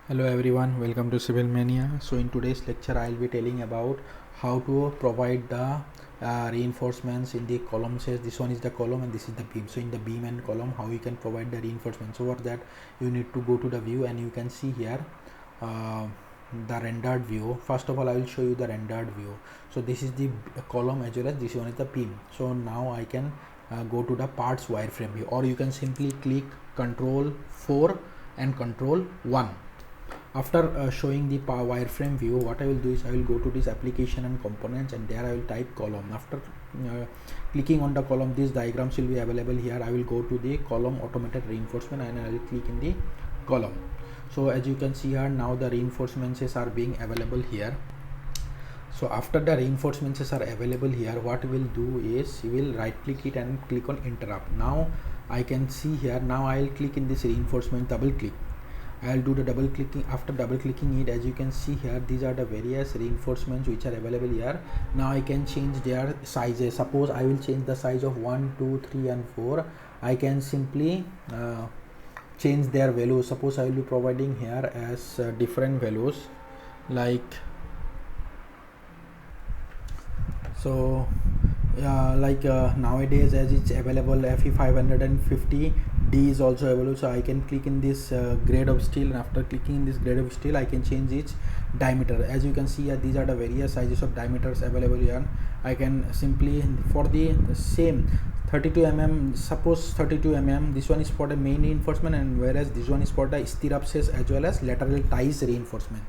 Hello everyone, welcome to Civil Mania. So in today's lecture I will be telling about how to provide the reinforcements in the column. Says this one is the column and this is the beam. So in the beam and column, how you can provide the reinforcement. So for that you need to go to the view and you can see here the rendered view. First of all I will show you the rendered view. So this is the column as well as this one is the beam. So now I can go to the parts wireframe view, or you can simply click Control 4 and Control 1. After showing the wireframe view, what I will do is I will go to this application and components, and there I will type column. After clicking on the column, these diagrams will be available here. I will go to the column automated reinforcement and I will click in the column. So as you can see here, now the reinforcements are being available here. So after the reinforcements are available here, what we will do is we will right click it and click on interrupt. Now I can see here, now I will click in this reinforcement, double click. I'll do the double clicking. After double clicking it, as you can see here, these are the various reinforcements which are available here. Now I can change their sizes. Suppose I will change the size of 1, 2, 3 and 4. I can simply change their values. Suppose I will be providing here as different values, like so nowadays as it's available FE 550 D is also available. So I can click in this grade of steel, and after clicking in this grade of steel I can change its diameter. As you can see here, these are the various sizes of diameters available here. I can simply, for the same 32 mm, suppose 32 mm, this one is for the main reinforcement, and whereas this one is for the stirrups as well as lateral ties reinforcement.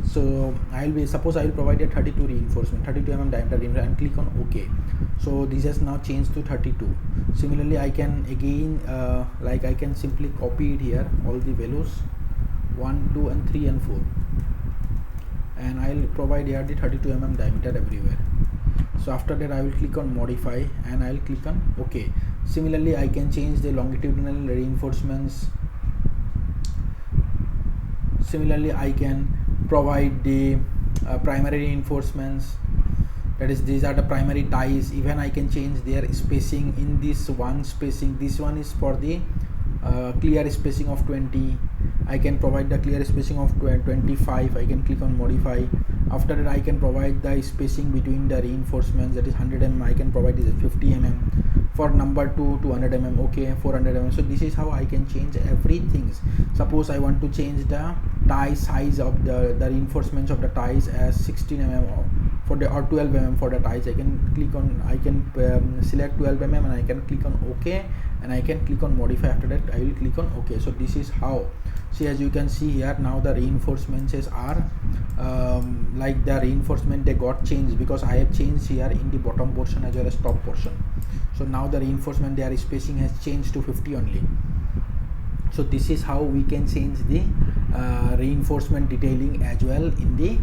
So suppose I will provide a 32 reinforcement, 32 mm diameter reinforcement, and click on OK. So this has now changed to 32. Similarly I can again I can simply copy it here, all the values 1, 2 and 3 and 4, and I will provide here the 32 mm diameter everywhere. So after that I will click on modify and I will click on OK. Similarly I can change the longitudinal reinforcements. Similarly I can provide the primary reinforcements, that is these are the primary ties. Even I can change their spacing. In this one spacing, this one is for the clear spacing of 20. I can provide the clear spacing of 25. I can click on modify. After that I can provide the spacing between the reinforcements, that is 100 mm. I can provide this 50 mm. For number 2 200 mm, okay, 400 mm. So this is how I can change everything. Suppose I want to change the tie size of the reinforcements of the ties as 16 mm for the, or 12 mm for the ties. I can click on, I can select 12 mm and I can click on OK, and I can click on modify. After that I will click on OK. So this is how, see, as you can see here, now the reinforcements are like the reinforcement they got changed because I have changed here in the bottom portion as well as top portion. So now the reinforcement, their spacing has changed to 50 only. So this is how we can change the reinforcement detailing as well in the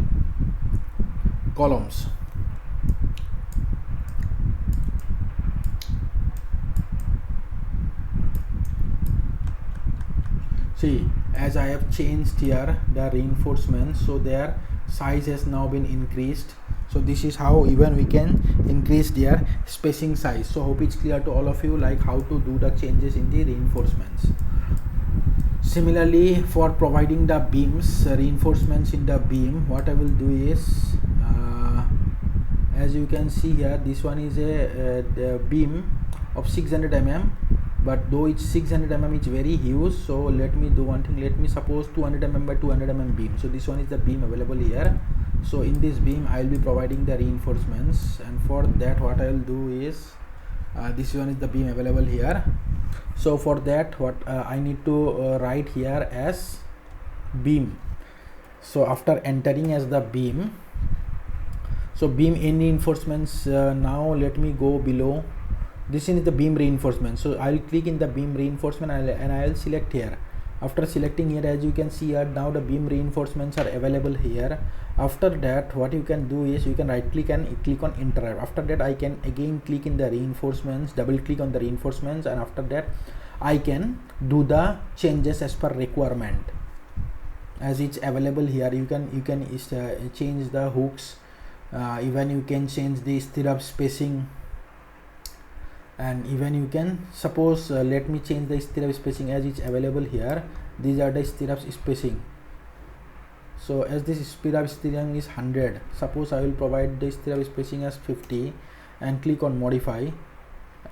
columns. See, as I have changed here the reinforcements, so their size has now been increased. So this is how even we can increase their spacing size. So hope it's clear to all of you, like how to do the changes in the reinforcements. Similarly, for providing the beams, reinforcements in the beam, what I will do is as you can see here, this one is a beam of 600 mm, but though it's 600 mm, it's very huge. So let me do one thing. Let me suppose 200 mm by 200 mm beam. So this one is the beam available here. So in this beam I will be providing the reinforcements, and for that what I will do is this one is the beam available here. So for that what I need to write here as beam. So after entering as the beam, so beam in reinforcements, now let me go below. This is the beam reinforcement. So I will click in the beam reinforcement and I will select here. After selecting here, as you can see here, now the beam reinforcements are available here. After that what you can do is you can right click and click on interrupt. After that I can again click in the reinforcements, double click on the reinforcements, and after that I can do the changes as per requirement. As it's available here, you can change the hooks, even you can change the stirrup spacing, and even you can suppose let me change the stirrup spacing as it's available here. These are the stirrups spacing. So as this speed of steering is 100, suppose I will provide the speed of spacing as 50 and click on modify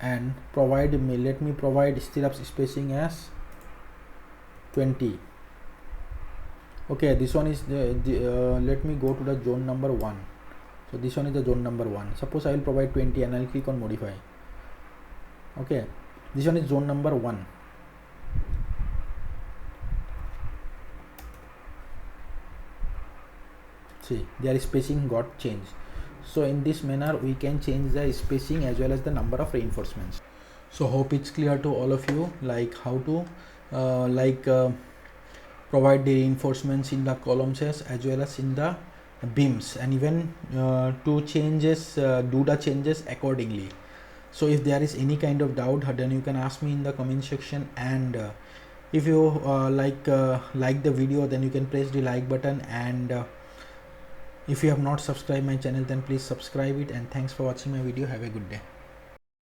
and let me provide stirrup spacing as 20. Okay, this one is let me go to the zone number 1. So this one is the zone number 1. Suppose I will provide 20 and I'll click on modify. Okay, this one is zone number 1. See, their spacing got changed. So in this manner we can change the spacing as well as the number of reinforcements. So hope it's clear to all of you, like how to provide the reinforcements in the columns as well as in the beams, and even to do the changes accordingly. So if there is any kind of doubt, then you can ask me in the comment section, and if you like the video, then you can press the like button, and if you have not subscribed my channel, then please subscribe it. And thanks for watching my video. Have a good day.